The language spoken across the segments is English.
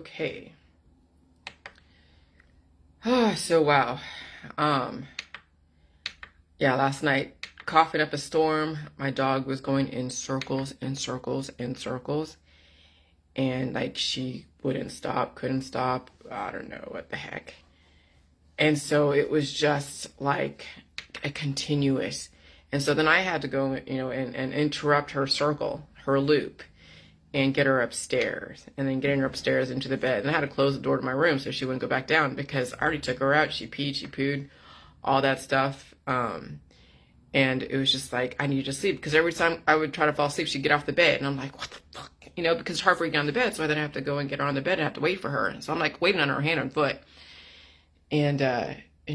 Okay. So wow. Yeah, last night, coughing up a storm. My dog was going in circles and circles and circles. And like she wouldn't stop, couldn't stop. I don't know what the heck. And so it was just like a continuous. And so then I had to go, and interrupt her circle, her loop, and get her upstairs, and then getting her upstairs into the bed. And I had to close the door to my room so she wouldn't go back down because I already took her out. She peed, she pooed, all that stuff. And it was just like, I needed to sleep because every time I would try to fall asleep, she'd get off the bed. And I'm like, what the fuck? Because it's hard for her to get on the bed. So I then have to go and get her on the bed and have to wait for her. And so I'm like waiting on her hand and foot. And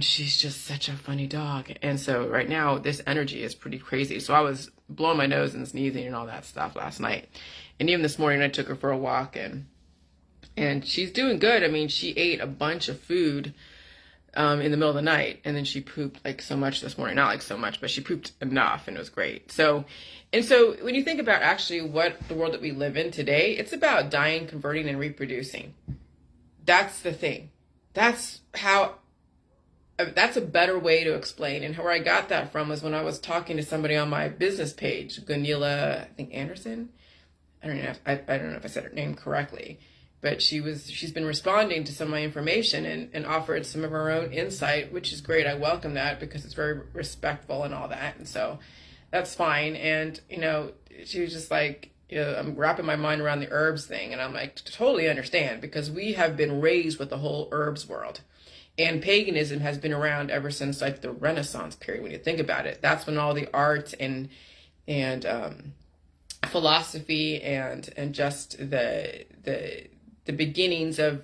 she's just such a funny dog. And so right now, this energy is pretty crazy. So I was blowing my nose and sneezing and all that stuff last night. And even this morning, I took her for a walk, and she's doing good. I mean, she ate a bunch of food in the middle of the night, and then she pooped like so much this morning. Not like so much, but she pooped enough, and it was great. So when you think about actually what the world that we live in today, it's about dying, converting, and reproducing. That's the thing. That's a better way to explain. And where I got that from was when I was talking to somebody on my business page, Gunilla, I think Anderson. I don't know if I said her name correctly, but she's been responding to some of my information and offered some of her own insight, which is great. I welcome that because it's very respectful and all that. And so that's fine. And, she was just like, I'm wrapping my mind around the herbs thing. And I'm like, totally understand, because we have been raised with the whole herbs world. And paganism has been around ever since like the Renaissance period. When you think about it, that's when all the art and philosophy and just the beginnings of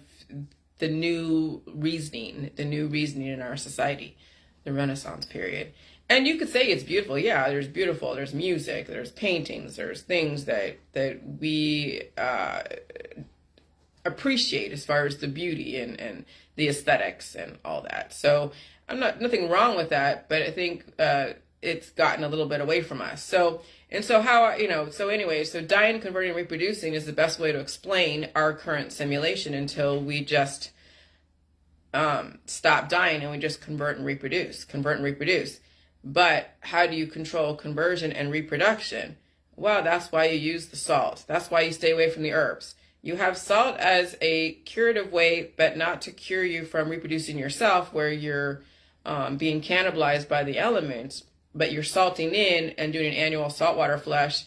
the new reasoning in our society, the Renaissance period. And you could say it's beautiful. Yeah, there's music, there's paintings, there's things that we appreciate as far as the beauty and the aesthetics and all that. So nothing wrong with that, but I think it's gotten a little bit away from us. So dying, converting, and reproducing is the best way to explain our current simulation until we just stop dying and we just convert and reproduce. But how do you control conversion and reproduction? Well, that's why you use the salt. That's why you stay away from the herbs. You have salt as a curative way, but not to cure you from reproducing yourself, where you're being cannibalized by the elements, but you're salting in and doing an annual saltwater flush.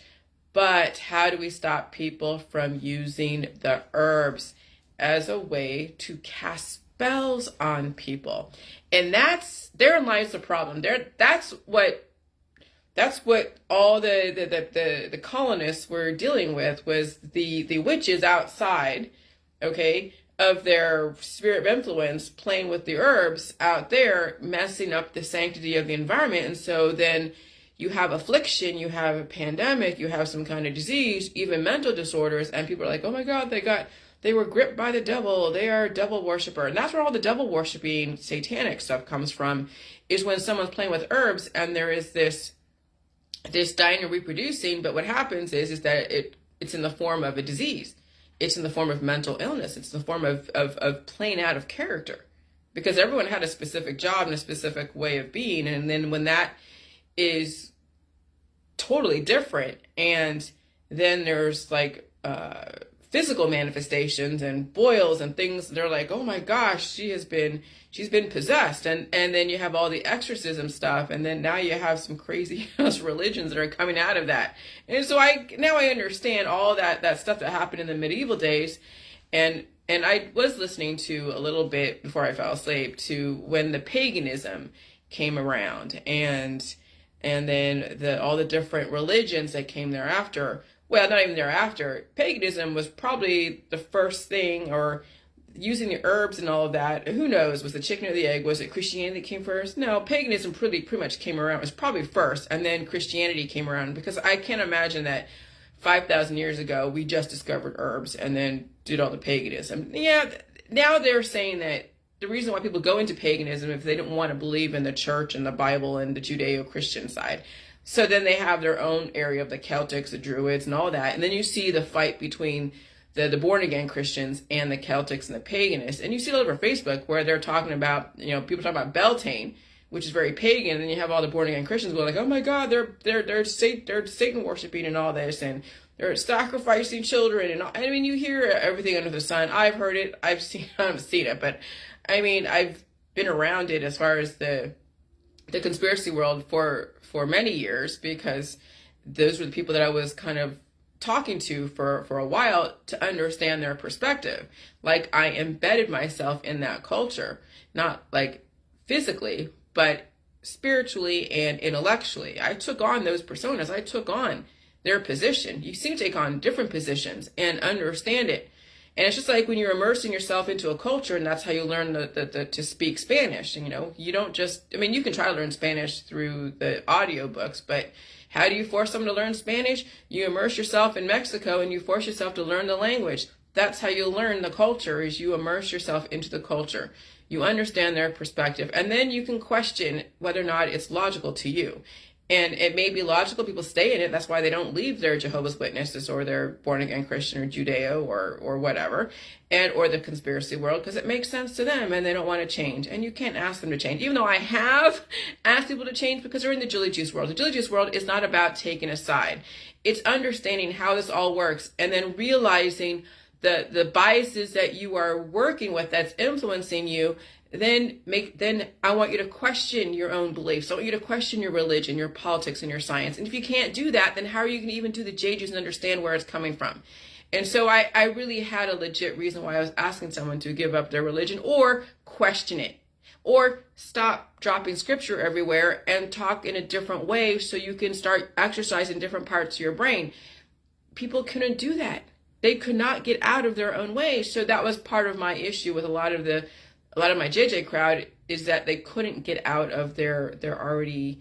But how do we stop people from using the herbs as a way to cast spells on people? And therein lies the problem. That's what all the colonists were dealing with, was the witches outside, okay, of their spirit of influence playing with the herbs out there, messing up the sanctity of the environment. And so then you have affliction, you have a pandemic, you have some kind of disease, even mental disorders, and people are like, oh my God, they were gripped by the devil, they are a devil worshiper. And that's where all the devil worshiping satanic stuff comes from, is when someone's playing with herbs and there is this dying and reproducing, but what happens is that it's in the form of a disease. It's in the form of mental illness. It's in the form of playing out of character, because everyone had a specific job and a specific way of being. And then when that is totally different, and then there's like physical manifestations and boils and things, they're like, oh my gosh, she's been possessed. And then you have all the exorcism stuff, and then now you have some crazy religions that are coming out of that. And so I understand all that stuff that happened in the medieval days. And I was listening to a little bit before I fell asleep to when the paganism came around, and then all the different religions that came thereafter. Well, not even thereafter. Paganism was probably the first thing, or using the herbs and all of that. Who knows? Was the chicken or the egg? Was it Christianity that came first? No, paganism pretty much came around. It was probably first, and then Christianity came around, because I can't imagine that 5,000 years ago we just discovered herbs and then did all the paganism. Yeah, now they're saying that the reason why people go into paganism if they don't want to believe in the church and the Bible and the Judeo-Christian side. So then they have their own area of the Celtics, the Druids, and all that. And then you see the fight between the born again Christians and the Celtics and the paganists. And you see it over Facebook where they're talking about, people talking about Beltane, which is very pagan, and then you have all the born again Christians going like, oh my God, they're Satan worshiping and all this, and they're sacrificing children, and all. I mean, you hear everything under the sun. I've heard it, I haven't seen it, but I mean, I've been around it as far as the conspiracy world for many years, because those were the people that I was kind of talking to for a while to understand their perspective. Like, I embedded myself in that culture, not like physically, but spiritually and intellectually. I took on those personas. I took on their position. You seem to take on different positions and understand it. And it's just like when you're immersing yourself into a culture, and that's how you learn to speak Spanish. And, you don't just, I mean, you can try to learn Spanish through the audiobooks, but how do you force someone to learn Spanish? You immerse yourself in Mexico and you force yourself to learn the language. That's how you learn the culture, is you immerse yourself into the culture. You understand their perspective, and then you can question whether or not it's logical to you. And it may be logical, people stay in it. That's why they don't leave their Jehovah's Witnesses or their born again Christian or Judeo or whatever, or the conspiracy world, because it makes sense to them and they don't want to change. And you can't ask them to change. Even though I have asked people to change, because they're in the Jilly Juice world. The Jilly Juice world is not about taking a side. It's understanding how this all works and then realizing the biases that you are working with that's influencing you. Then I want you to question your own beliefs. I want you to question your religion, your politics, and your science. And if you can't do that, then how are you going to even do the JJs and understand where it's coming from? And so I really had a legit reason why I was asking someone to give up their religion or question it, or stop dropping scripture everywhere and talk in a different way so you can start exercising different parts of your brain. People couldn't do that. They could not get out of their own way. So that was part of my issue with a lot of my JJ crowd, is that they couldn't get out of their already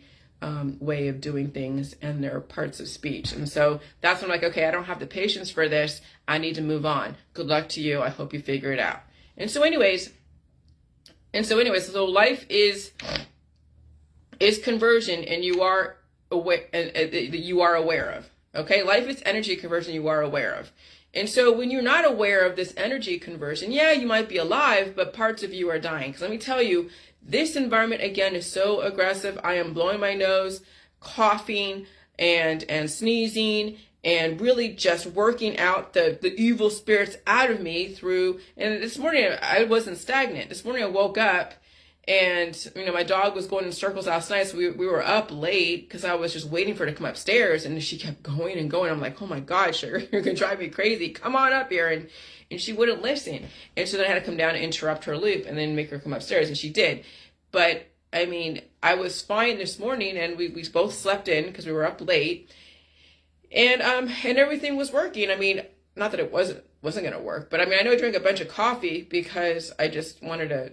way of doing things and their parts of speech. And so that's when I'm like, okay, I don't have the patience for this. I need to move on. Good luck to you. I hope you figure it out. So anyways, life is conversion, and you are aware of. Okay, life is energy conversion you are aware of. And so when you're not aware of this energy conversion, yeah, you might be alive, but parts of you are dying. Because let me tell you, this environment, again, is so aggressive. I am blowing my nose, coughing, and sneezing, and really just working out the evil spirits out of me through. And this morning, I wasn't stagnant. This morning, I woke up, and, my dog was going in circles last night, so we were up late because I was just waiting for her to come upstairs, and she kept going and going. I'm like, oh my God, sugar, you're going to drive me crazy. Come on up here. And she wouldn't listen. And so then I had to come down and interrupt her loop and then make her come upstairs, and she did. But, I was fine this morning, and we both slept in because we were up late, and everything was working. Not that it wasn't going to work, but I know I drank a bunch of coffee because I just wanted to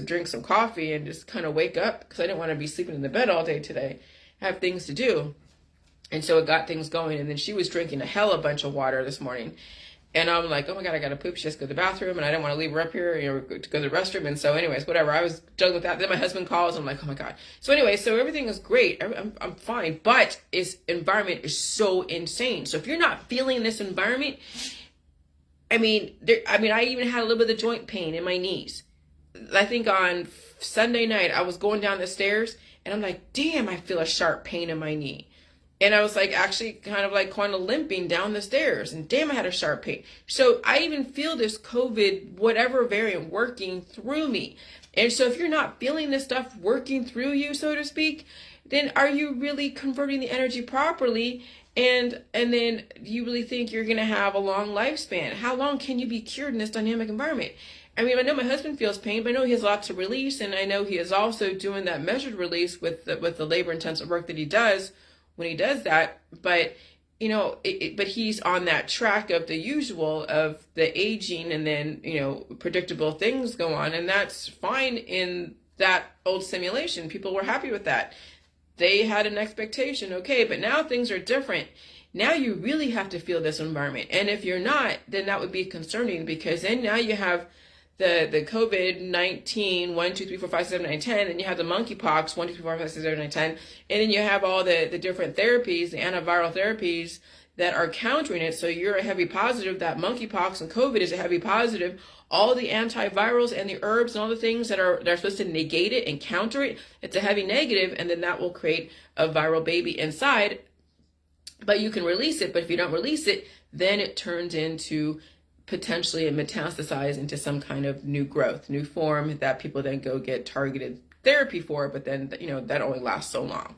drink some coffee and just kind of wake up, because I didn't want to be sleeping in the bed all day today. I have things to do. And so it got things going. And then she was drinking a bunch of water this morning. And I'm like, oh my God, I got to poop. She has to go to the bathroom. And I didn't want to leave her up here, to go to the restroom. And so anyways, whatever. I was done with that. Then my husband calls. And I'm like, oh my God. So anyway, so everything is great. I'm fine. But this environment is so insane. So if you're not feeling this environment, I even had a little bit of joint pain in my knees. I think on Sunday night, I was going down the stairs, and I'm like, damn, I feel a sharp pain in my knee. And I was like, actually kind of limping down the stairs, and damn, I had a sharp pain. So I even feel this COVID, whatever variant, working through me. And so if you're not feeling this stuff working through you, so to speak, then are you really converting the energy properly? And then you really think you're going to have a long lifespan? How long can you be cured in this dynamic environment? I know my husband feels pain, but I know he has lots to release, and I know he is also doing that measured release with the labor-intensive work that he does when he does that. But but he's on that track of the usual of the aging, and then predictable things go on, and that's fine in that old simulation. People were happy with that. They had an expectation, okay, but now things are different. Now you really have to feel this environment, and if you're not, then that would be concerning, because then now you have the COVID-19, 1, 2, 3, 4, 5, 6, 7, 8, 9, 10, and you have the monkeypox, 1, 2, 3, 4, 5, 6, 7, 8, 10, and then you have all the different therapies, the antiviral therapies that are countering it. So you're a heavy positive, that monkeypox and COVID is a heavy positive. All the antivirals and the herbs and all the things that are supposed to negate it and counter it, it's a heavy negative, and then that will create a viral baby inside. But you can release it, but if you don't release it, then it turns into potentially a metastasize into some kind of new growth, new form that people then go get targeted therapy for, but then, that only lasts so long.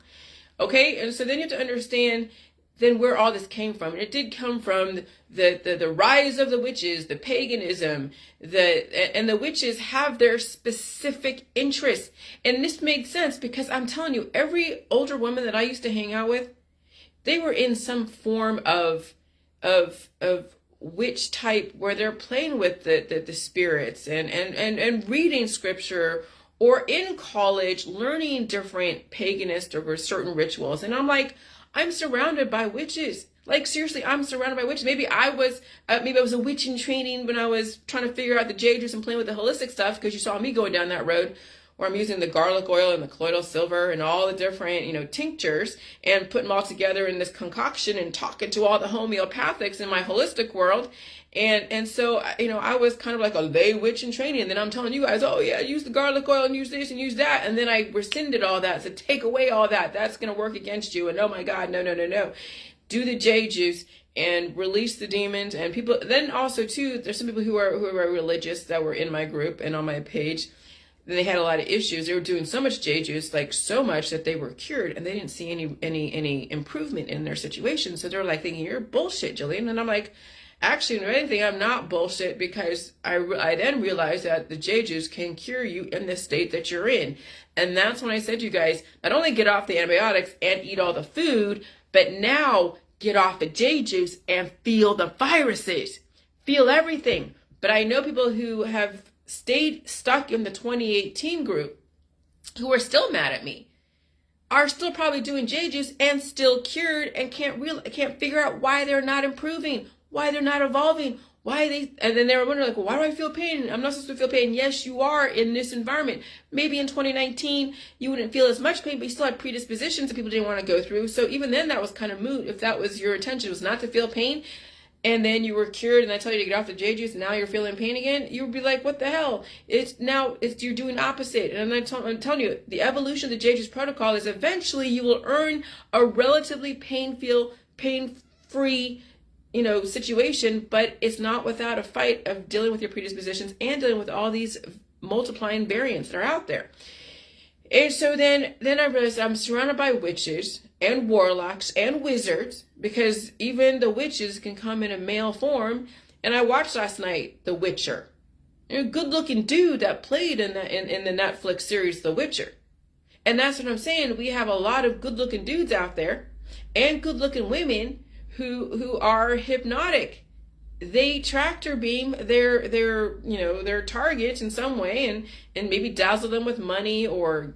Okay, and so then you have to understand then where all this came from. And it did come from the rise of the witches, the paganism, and the witches have their specific interests. And this made sense because I'm telling you, every older woman that I used to hang out with, they were in some form of witch type where they're playing with the spirits and reading scripture, or in college learning different paganist or certain rituals. And I'm like, I'm surrounded by witches. Like, seriously, I'm surrounded by witches. Maybe I was a witch in training when I was trying to figure out the jade juice and playing with the holistic stuff, because you saw me going down that road where I'm using the garlic oil and the colloidal silver and all the different, tinctures, and putting them all together in this concoction and talking to all the homeopathics in my holistic world. And so, I was kind of like a lay witch in training. And then I'm telling you guys, oh yeah, use the garlic oil and use this and use that. And then I rescinded all that. So take away all that. That's going to work against you. And oh my God, no. Do the jade juice and release the demons. And people, then also too, there's some people who are religious that were in my group and on my page. They had a lot of issues. They were doing so much jade juice, like so much that they were cured, and they didn't see any improvement in their situation. So they're like thinking, you're bullshit, Jillian. And I'm like, actually, if anything, I'm not bullshit, because I then realized that the jade juice can cure you in the state that you're in. And that's when I said to you guys, not only get off the antibiotics and eat all the food, but now get off the jade juice and feel the viruses, feel everything. But I know people who have stayed stuck in the 2018 group who are still mad at me, are still probably doing jade juice and still cured, and can't figure out why they're not improving, why they're not evolving, and then they were wondering, like, well, why do I feel pain? I'm not supposed to feel pain. Yes, you are in this environment. Maybe in 2019 you wouldn't feel as much pain, but you still had predispositions that people didn't want to go through. So even then, that was kind of moot. If that was your intention, was not to feel pain, and then you were cured, and I tell you to get off the jade juice, and now you're feeling pain again, you would be like, what the hell? You're doing opposite. And I'm telling you, the evolution of the jade juice protocol is eventually you will earn a relatively pain-free, situation, but it's not without a fight of dealing with your predispositions and dealing with all these multiplying variants that are out there. And so then I realized I'm surrounded by witches and warlocks and wizards, because even the witches can come in a male form. And I watched last night The Witcher. A good-looking dude that played in the Netflix series The Witcher. And that's what I'm saying. We have a lot of good-looking dudes out there and good-looking women who are hypnotic. They tractor beam their targets in some way and maybe dazzle them with money, or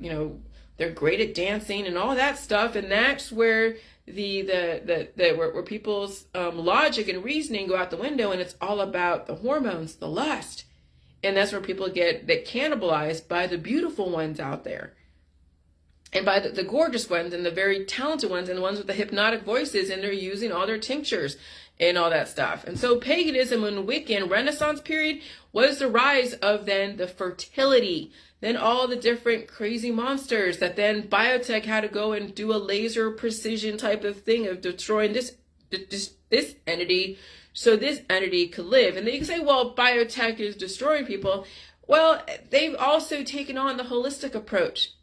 they're great at dancing and all that stuff. And that's where where people's logic and reasoning go out the window, and it's all about the hormones, the lust. And that's where people get cannibalized by the beautiful ones out there, and by the gorgeous ones and the very talented ones and the ones with the hypnotic voices, and they're using all their tinctures and all that stuff. And so paganism and Wiccan Renaissance period was the rise of then the fertility, then all the different crazy monsters that then biotech had to go and do a laser precision type of thing of destroying this entity so this entity could live. And then you can say, well, biotech is destroying people. Well, they've also taken on the holistic approach,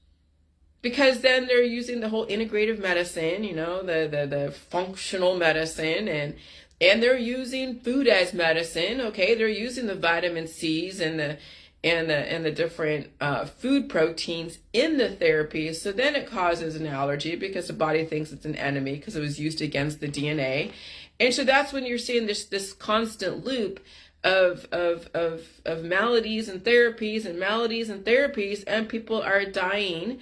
because then they're using the whole integrative medicine, the functional medicine, and they're using food as medicine. Okay, they're using the vitamin C's and the different food proteins in the therapy. So then it causes an allergy because the body thinks it's an enemy because it was used against the DNA. And so that's when you're seeing this constant loop of maladies and therapies and maladies and therapies, and people are dying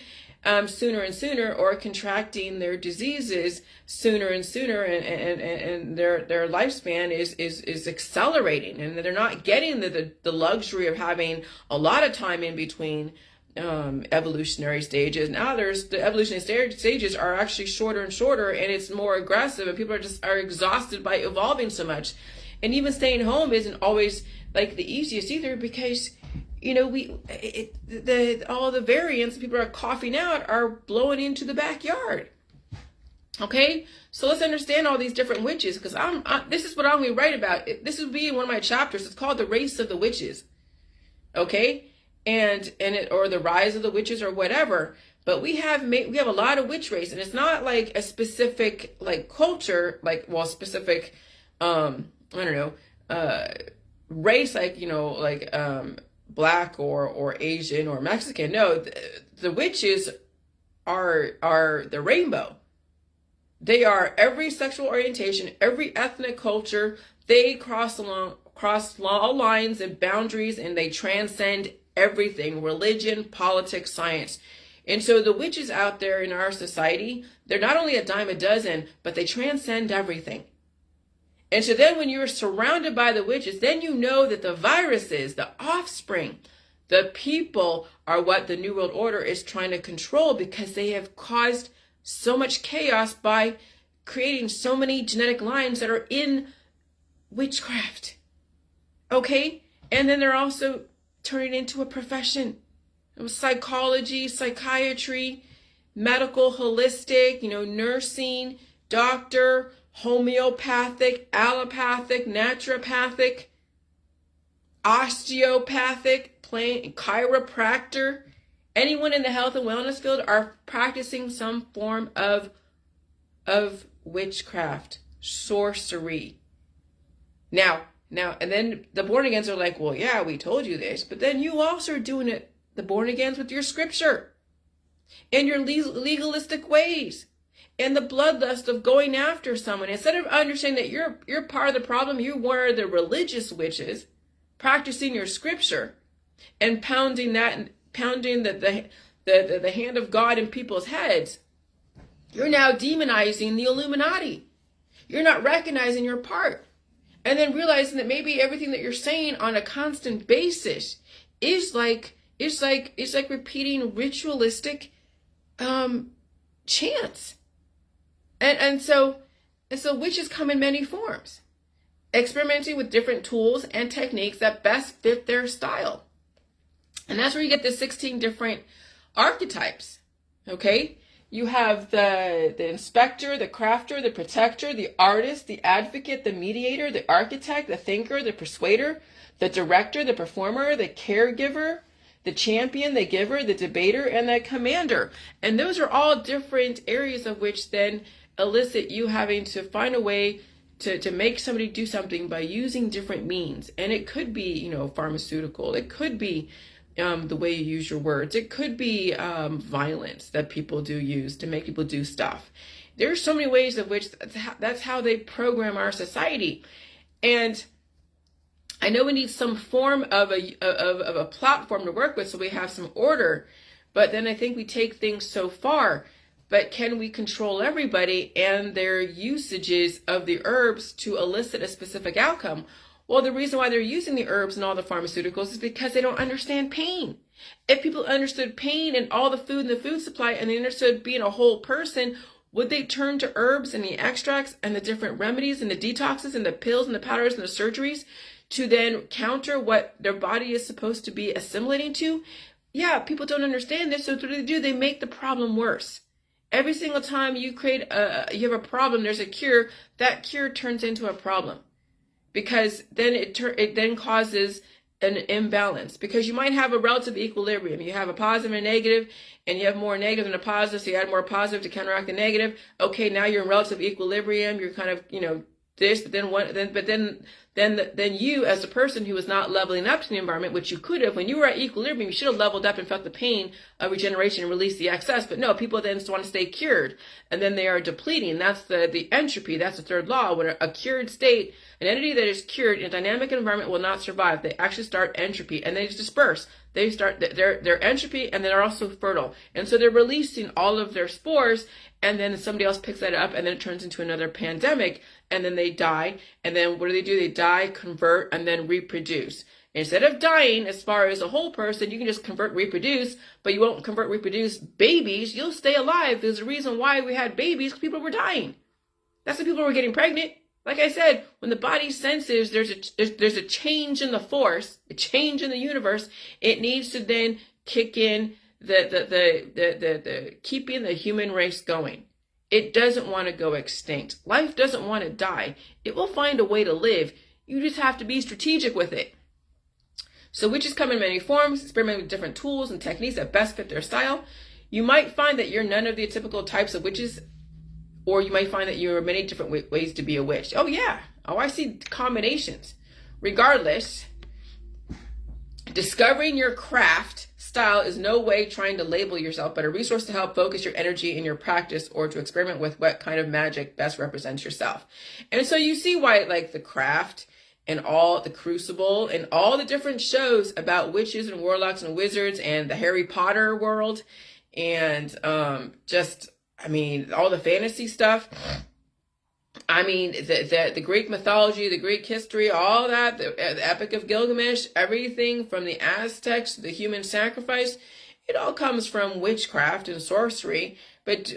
sooner and sooner, or contracting their diseases sooner and sooner, and their lifespan is accelerating, and they're not getting the luxury of having a lot of time in between evolutionary stages. Now the evolutionary stages are actually shorter and shorter, and it's more aggressive, and people are exhausted by evolving so much. And even staying home isn't always like the easiest either, because all the variants people are coughing out are blowing into the backyard. Okay, so let's understand all these different witches, because this is what I'm going to write about. This will be in one of my chapters. It's called The Race of the Witches. Okay, or the rise of the witches or whatever. But we have a lot of witch race, and it's not like a specific like culture, specific race, like black or Asian or Mexican. No, the witches are the rainbow. They are every sexual orientation, every ethnic culture. They cross all lines and boundaries, and they transcend everything: religion, politics, science. And so the witches out there in our society, they're not only a dime a dozen, but they transcend everything. And so then when you're surrounded by the witches, then you know that the viruses, the offspring, the people are what the New World Order is trying to control, because they have caused so much chaos by creating so many genetic lines that are in witchcraft. Okay? And then they're also turning into a profession. Psychology, psychiatry, medical, holistic, nursing, doctor, homeopathic, allopathic, naturopathic, osteopathic, chiropractor. Anyone in the health and wellness field are practicing some form of witchcraft, sorcery. Now, and then the born agains are like, well, yeah, we told you this, but then you also are doing it, the born agains, with your scripture and your legalistic ways and the bloodlust of going after someone. Instead of understanding that you're part of the problem, you were the religious witches practicing your scripture and pounding the hand of God in people's heads. You're now demonizing the Illuminati. You're not recognizing your part. And then realizing that maybe everything that you're saying on a constant basis is like repeating ritualistic chants. And so witches come in many forms, experimenting with different tools and techniques that best fit their style. And that's where you get the 16 different archetypes. Okay? You have the inspector, the crafter, the protector, the artist, the advocate, the mediator, the architect, the thinker, the persuader, the director, the performer, the caregiver, the champion, the giver, the debater, and the commander. And those are all different areas of which then elicit you having to find a way to make somebody do something by using different means. And it could be, pharmaceutical. It could be the way you use your words. It could be violence that people do use to make people do stuff. There's so many ways of which that's how they program our society. And I know we need some form of a platform to work with, so we have some order. But then I think we take things so far. But can we control everybody and their usages of the herbs to elicit a specific outcome? Well, the reason why they're using the herbs and all the pharmaceuticals is because they don't understand pain. If people understood pain and all the food and the food supply, and they understood being a whole person, would they turn to herbs and the extracts and the different remedies and the detoxes and the pills and the powders and the surgeries to then counter what their body is supposed to be assimilating to? Yeah, people don't understand this, so what do? They make the problem worse. Every single time you have a problem, there's a cure, that cure turns into a problem. Because then it then causes an imbalance, because you might have a relative equilibrium. You have a positive and a negative, and you have more negative than a positive, so you add more positive to counteract the negative. Okay, now you're in relative equilibrium. You're kind of, this, but then you, as a person who is not leveling up to the environment, which you could have, when you were at equilibrium, you should have leveled up and felt the pain of regeneration and released the excess. But no, people then want to stay cured, and then they are depleting. That's the entropy. That's the third law. When a cured state, an entity that is cured in a dynamic environment will not survive. They actually start entropy, and they just disperse. They start their entropy, and they're also fertile. And so they're releasing all of their spores, and then somebody else picks that up, and then it turns into another pandemic, and then they die. And then what do? They die, convert, and then reproduce. Instead of dying as far as a whole person, you can just convert, reproduce, but you won't convert, reproduce babies. You'll stay alive. There's a reason why we had babies, because people were dying. That's why people were getting pregnant. Like I said, when the body senses there's a change in the force, a change in the universe, it needs to then kick in the keeping the human race going. It doesn't want to go extinct. Life doesn't want to die. It will find a way to live. You just have to be strategic with it. So witches come in many forms, experiment with different tools and techniques that best fit their style. You might find that you're none of the typical types of witches, or you might find that there are many different ways to be a witch. Oh yeah. Oh, I see combinations. Regardless, discovering your craft style is no way trying to label yourself, but a resource to help focus your energy in your practice or to experiment with what kind of magic best represents yourself. And so you see why, like, the craft and all the Crucible and all the different shows about witches and warlocks and wizards and the Harry Potter world and all the fantasy stuff. I mean, the Greek mythology, the Greek history, all that, the Epic of Gilgamesh, everything from the Aztecs to the human sacrifice, it all comes from witchcraft and sorcery. But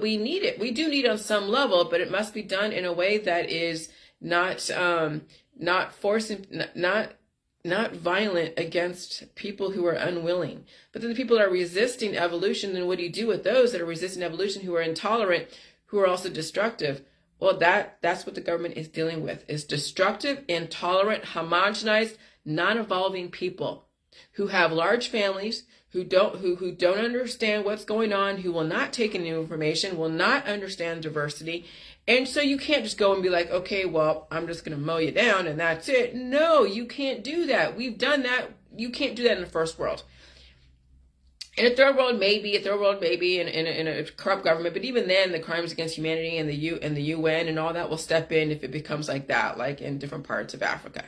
we need it. We do need it on some level, but it must be done in a way that is not forcing, not violent against people who are unwilling. But then the people that are resisting evolution, then what do you do with those that are resisting evolution, who are intolerant, who are also destructive? Well, that's what the government is dealing with, is destructive, intolerant, homogenized, non-evolving people who have large families, who don't understand what's going on, who will not take in new information, will not understand diversity. And so you can't just go and be like, okay, well, I'm just going to mow you down and that's it. No, you can't do that. We've done that. You can't do that in the first world. In a third world, maybe, in a corrupt government, but even then, the crimes against humanity and the UN and all that will step in if it becomes like that, like in different parts of Africa.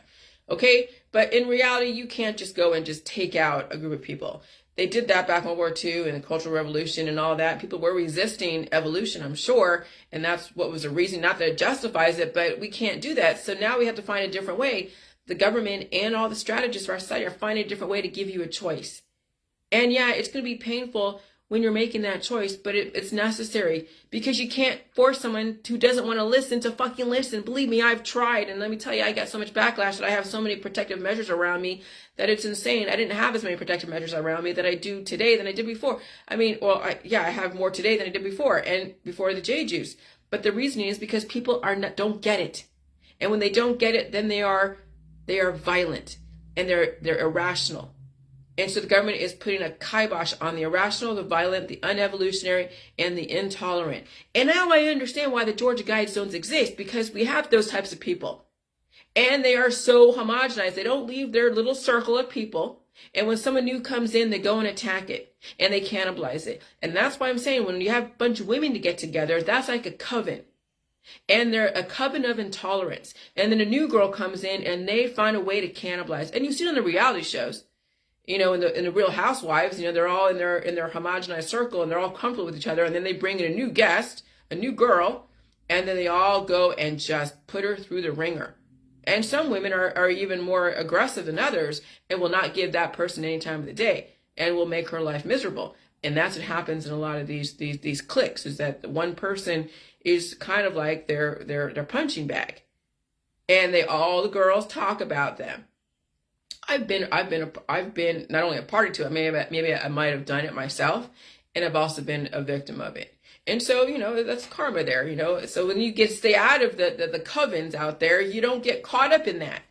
Okay? But in reality, you can't just go and just take out a group of people. They did that back in World War II and the Cultural Revolution and all that. People were resisting evolution, I'm sure, and that's what was the reason, not that it justifies it, but we can't do that. So now we have to find a different way. The government and all the strategists for our society are finding a different way to give you a choice. And yeah, it's going to be painful when you're making that choice, but it's necessary, because you can't force someone who doesn't want to listen to fucking listen. Believe me, I've tried, and let me tell you, I got so much backlash that I have so many protective measures around me that it's insane. I didn't have as many protective measures around me that I do today than I did before. I mean, well, I have more today than I did before, and before the J juice. But the reasoning is because people don't get it. And when they don't get it, then they are violent and they're irrational. And so the government is putting a kibosh on the irrational, the violent, the unevolutionary, and the intolerant. And now I understand why the Georgia Guidestones exist, because we have those types of people. And they are so homogenized. They don't leave their little circle of people. And when someone new comes in, they go and attack it. And they cannibalize it. And that's why I'm saying, when you have a bunch of women to get together, that's like a coven. And they're a coven of intolerance. And then a new girl comes in and they find a way to cannibalize. And you see it on the reality shows. You know, in the Real Housewives, you know, they're all in their homogenized circle and they're all comfortable with each other. And then they bring in a new guest, a new girl, and then they all go and just put her through the ringer. And some women are even more aggressive than others and will not give that person any time of the day and will make her life miserable. And that's what happens in a lot of these cliques, is that one person is kind of like their punching bag. And all the girls talk about them. I've been not only a party to it, maybe I might have done it myself, and I've also been a victim of it. And so, you know, that's karma there, you know. So when you stay out of the covens out there, you don't get caught up in that.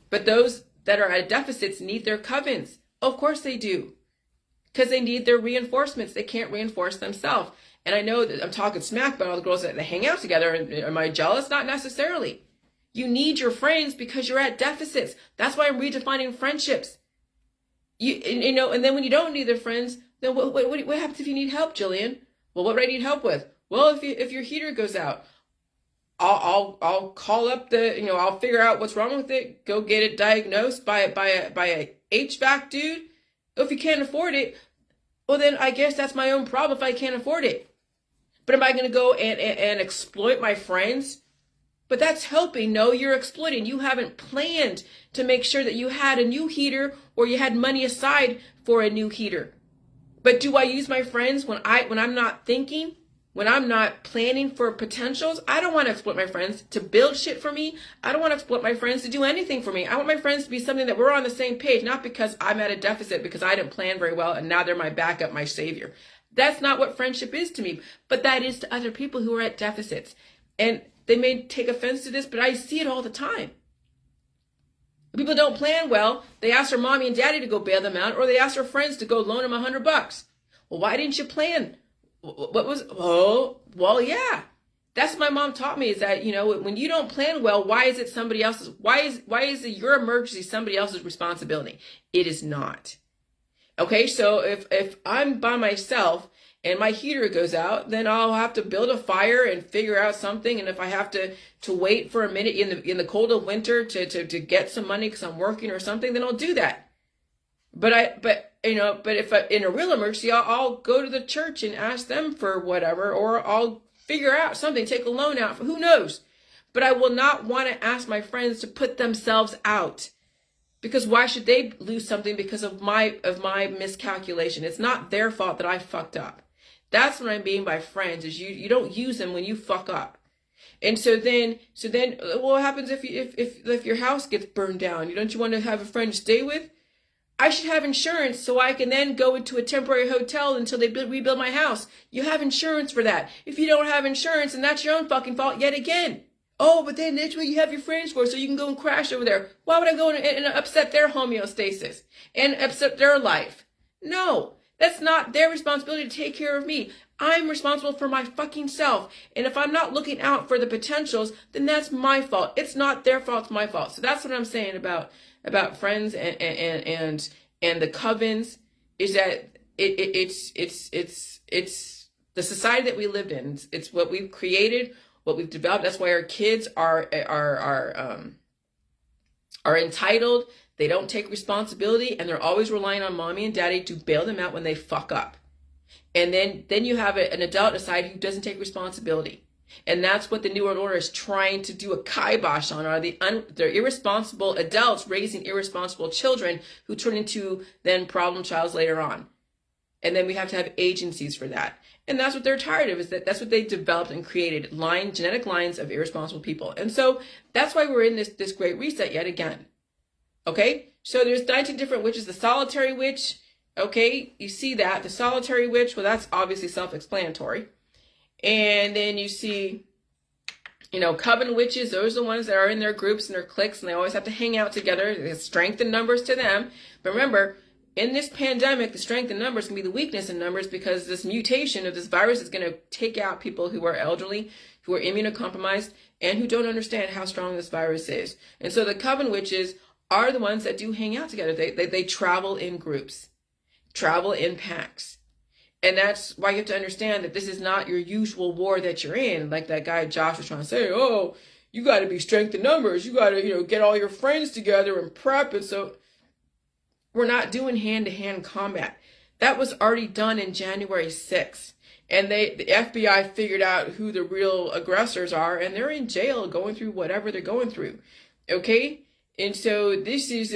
But those that are at deficits need their covens. Of course they do. Because they need their reinforcements. They can't reinforce themselves. And I know that I'm talking smack about all the girls that they hang out together. Am I jealous? Not necessarily. You need your friends because you're at deficits. That's why I'm redefining friendships. You know, and then when you don't need their friends, then what happens if you need help, Jillian? Well, what would I need help with? Well, if your heater goes out, I'll call up I'll figure out what's wrong with it. Go get it diagnosed by a HVAC dude. If you can't afford it, well then I guess that's my own problem if I can't afford it. But am I going to go and exploit my friends But that's helping. No, you're exploiting. You haven't planned to make sure that you had a new heater or you had money aside for a new heater. But do I use my friends when I'm not thinking, when I'm not planning for potentials? I don't want to exploit my friends to build shit for me. I don't want to exploit my friends to do anything for me. I want my friends to be something that we're on the same page, not because I'm at a deficit because I didn't plan very well and now they're my backup, my savior. That's not what friendship is to me, but that is to other people who are at deficits. And they may take offense to this, but I see it all the time. People don't plan well. They ask their mommy and daddy to go bail them out, or they ask their friends to go loan them $100. Well, why didn't you plan? What was, oh, well, yeah. That's what my mom taught me, is that, you know, when you don't plan well, why is it somebody else's, why is it your emergency somebody else's responsibility? It is not. Okay, so if I'm by myself and my heater goes out, then I'll have to build a fire and figure out something. And if I have to wait for a minute in the cold of winter to get some money because I'm working or something, then I'll do that. But if in a real emergency, I'll go to the church and ask them for whatever, or I'll figure out something, take a loan out for who knows. But I will not want to ask my friends to put themselves out. Because why should they lose something because of my miscalculation? It's not their fault that I fucked up. That's what I mean by friends, is you don't use them when you fuck up. And so then what happens if your house gets burned down? Don't you want to have a friend to stay with? I should have insurance so I can then go into a temporary hotel until they rebuild my house. You have insurance for that. If you don't have insurance, then that's your own fucking fault yet again. Oh, but then that's what you have your friends for, so you can go and crash over there. Why would I go and upset their homeostasis and upset their life? No, that's not their responsibility to take care of me. I'm responsible for my fucking self. And if I'm not looking out for the potentials, then that's my fault. It's not their fault, it's my fault. So that's what I'm saying about friends and the covens, is that it's the society that we live in. It's what we've created, what we've developed. That's why our kids are entitled. They don't take responsibility, and they're always relying on mommy and daddy to bail them out when they fuck up. And then you have an adult aside who doesn't take responsibility. And that's what the New World Order is trying to do a kibosh on, are they're irresponsible adults raising irresponsible children who turn into then problem childs later on. And then we have to have agencies for that. And that's what they're tired of, is that's what they developed and created, genetic lines of irresponsible people. And so that's why we're in this great reset yet again. Okay, so there's 19 different witches. The solitary witch, okay, you see that. The solitary witch, well, that's obviously self-explanatory. And then you see, coven witches. Those are the ones that are in their groups and their cliques, and they always have to hang out together. There's strength in numbers to them. But remember, in this pandemic, the strength in numbers can be the weakness in numbers, because this mutation of this virus is going to take out people who are elderly, who are immunocompromised, and who don't understand how strong this virus is. And so the coven witches are the ones that do hang out together. They travel in groups, travel in packs. And that's why you have to understand that this is not your usual war that you're in. Like that guy Josh was trying to say, oh, you got to be strength in numbers. You got to, get all your friends together and prep. And so we're not doing hand-to-hand combat. That was already done in January 6th. And the FBI figured out who the real aggressors are, and they're in jail going through whatever they're going through. Okay? And so this is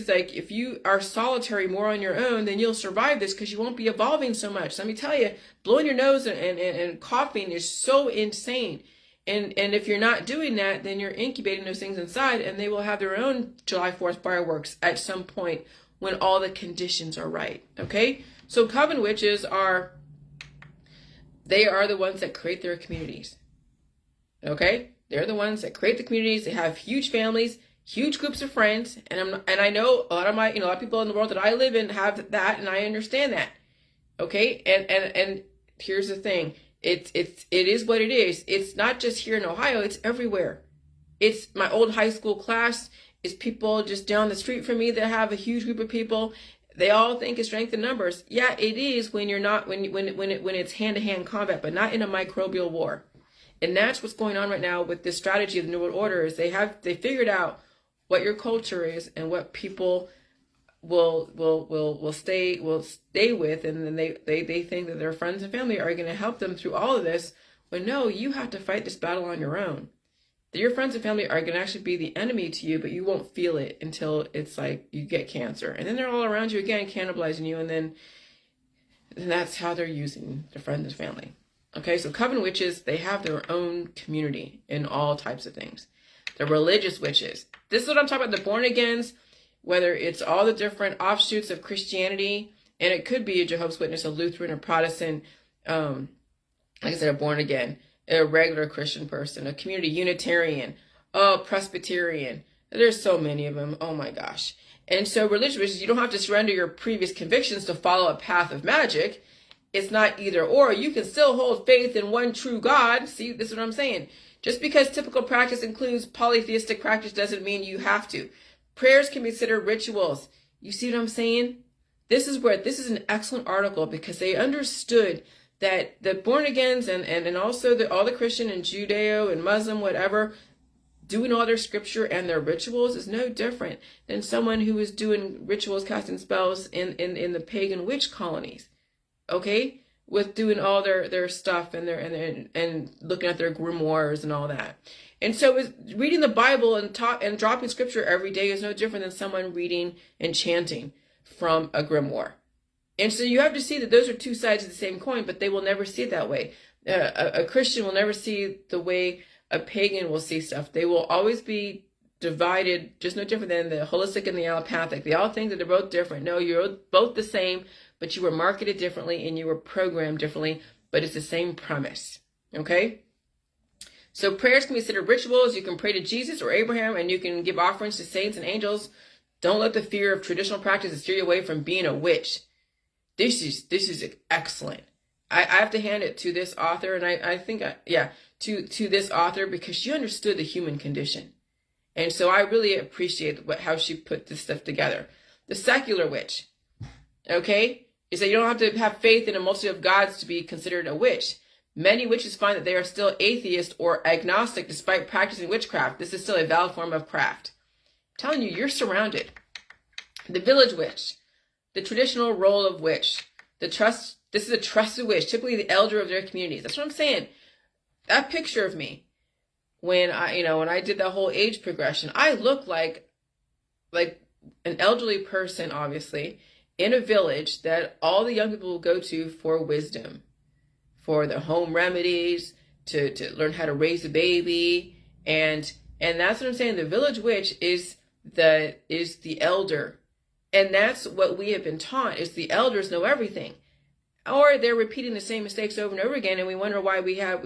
like, if you are solitary more on your own, then you'll survive this because you won't be evolving so much. Let me tell you, blowing your nose and coughing is so insane. And if you're not doing that, then you're incubating those things inside, and they will have their own July 4th fireworks at some point when all the conditions are right. Okay? So coven witches they are the ones that create their communities. Okay? They're the ones that create the communities. They have huge families, huge groups of friends, and I know a lot of people in the world that I live in have that, and I understand that. Okay, and here's the thing: it is what it is. It's not just here in Ohio; it's everywhere. It's my old high school class. It's people just down the street from me that have a huge group of people. They all think it's strength in numbers. Yeah, it is when you're not when it's hand-to-hand combat, but not in a microbial war. And that's what's going on right now with this strategy of the New World Order. Is they figured out what your culture is and what people will stay with, and then they think that their friends and family are going to help them through all of this. When no, you have to fight this battle on your own. that your friends and family are going to actually be the enemy to you, but you won't feel it until it's like you get cancer. And then they're all around you again, cannibalizing you. And then that's how they're using their friends and family. Okay, so coven witches, they have their own community in all types of things. The religious witches. This is what I'm talking about, the born-agains, whether it's all the different offshoots of Christianity, and it could be a Jehovah's Witness, a Lutheran, a Protestant, like I said, a born-again, a regular Christian person, a community Unitarian, a Presbyterian. There's so many of them. Oh my gosh. And so religious witches, you don't have to surrender your previous convictions to follow a path of magic. It's not either or. You can still hold faith in one true God. See, this is what I'm saying. Just because typical practice includes polytheistic practice doesn't mean you have to. Prayers can be considered rituals. You see what I'm saying? This is an excellent article because they understood that the born-agains and also all the Christian and Judeo and Muslim, whatever, doing all their scripture and their rituals is no different than someone who is doing rituals, casting spells in the pagan witch colonies. Okay? With doing all their stuff and looking at their grimoires and all that. And so reading the Bible and dropping scripture every day is no different than someone reading and chanting from a grimoire. And so you have to see that those are two sides of the same coin, but they will never see it that way. A Christian will never see the way a pagan will see stuff. They will always be divided, just no different than the holistic and the allopathic. They all think that they're both different. No, you're both the same, but you were marketed differently and you were programmed differently, but it's the same premise. Okay? So prayers can be considered rituals. You can pray to Jesus or Abraham, and you can give offerings to saints and angels. Don't let the fear of traditional practice steer you away from being a witch. This is excellent. I have to hand it to this author, and I think, to this author, because she understood the human condition. And so I really appreciate how she put this stuff together. The secular witch, okay, is that you don't have to have faith in a multitude of gods to be considered a witch. Many witches find that they are still atheist or agnostic despite practicing witchcraft. This is still a valid form of craft. I'm telling you, you're surrounded. The village witch, the traditional role of witch, this is a trusted witch, typically the elder of their communities. That's what I'm saying. That picture of me, when I did that whole age progression, I look like an elderly person, obviously, in a village that all the young people will go to for wisdom, for the home remedies, to learn how to raise a baby. And that's what I'm saying. The village witch is the elder. And that's what we have been taught, is the elders know everything. Or they're repeating the same mistakes over and over again, and we wonder why we have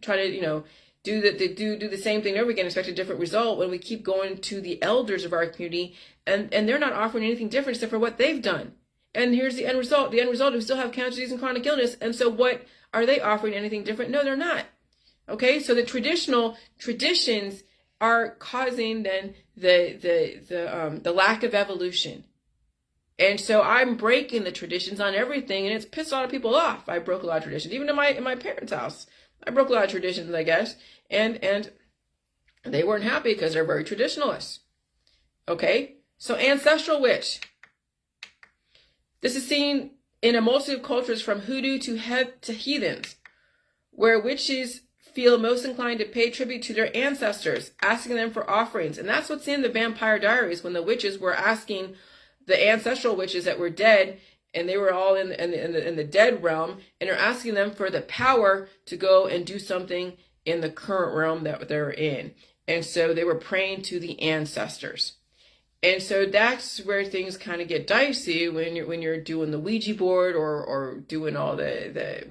tried to, do the same thing over again, expect a different result when we keep going to the elders of our community, and they're not offering anything different except for what they've done. And here's the end result. The end result is we still have cancer, disease, and chronic illness. And so what are they offering anything different? No, they're not. Okay, so the traditional traditions are causing then the lack of evolution. And so I'm breaking the traditions on everything, and it's pissed a lot of people off. I broke a lot of traditions, even in my parents' house. I broke a lot of traditions, I guess, and they weren't happy because they're very traditionalists. Okay, so ancestral witch. This is seen in a multitude of cultures from hoodoo to heathens, where witches feel most inclined to pay tribute to their ancestors, asking them for offerings. And that's what's in the Vampire Diaries, when the witches were asking the ancestral witches that were dead, and they were all in the dead realm, and are asking them for the power to go and do something in the current realm that they're in. And so they were praying to the ancestors. And so that's where things kind of get dicey when you're doing the Ouija board or doing all the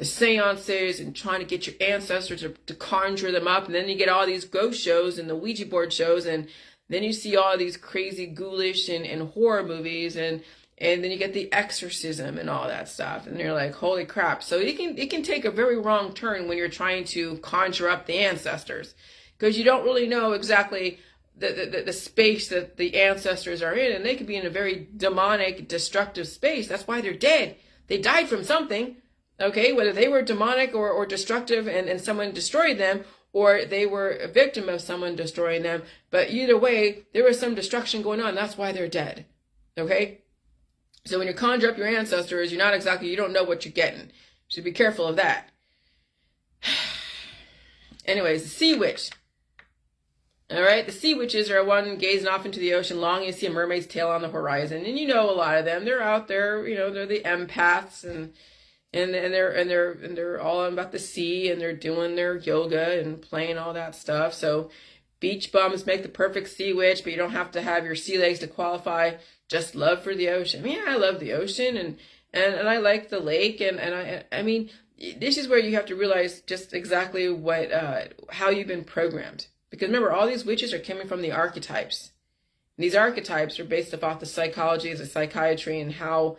seances and trying to get your ancestors to conjure them up. And then you get all these ghost shows and the Ouija board shows, and then you see all these crazy ghoulish and horror movies, and then you get the exorcism and all that stuff, and you're like, holy crap. So it can take a very wrong turn when you're trying to conjure up the ancestors, because you don't really know exactly the space that the ancestors are in, and they could be in a very demonic, destructive space. That's why they're dead. They died from something, okay? Whether they were demonic or destructive and someone destroyed them, or they were a victim of someone destroying them. But either way, there was some destruction going on. That's why they're dead, okay? So when you conjure up your ancestors, you don't know what you're getting. You should be careful of that. Anyways, the sea witch. All right, the sea witches are one gazing off into the ocean, longing to see a mermaid's tail on the horizon. And you know a lot of them. They're out there, you know, they're the empaths, and they're all about the sea, and they're doing their yoga and playing all that stuff. So beach bums make the perfect sea witch, but you don't have to have your sea legs to qualify. Just love for the ocean. I mean, I love the ocean, and I like the lake, and I mean, this is where you have to realize just exactly what how you've been programmed. Because remember, all these witches are coming from the archetypes. And these archetypes are based off the psychology, the psychiatry, and how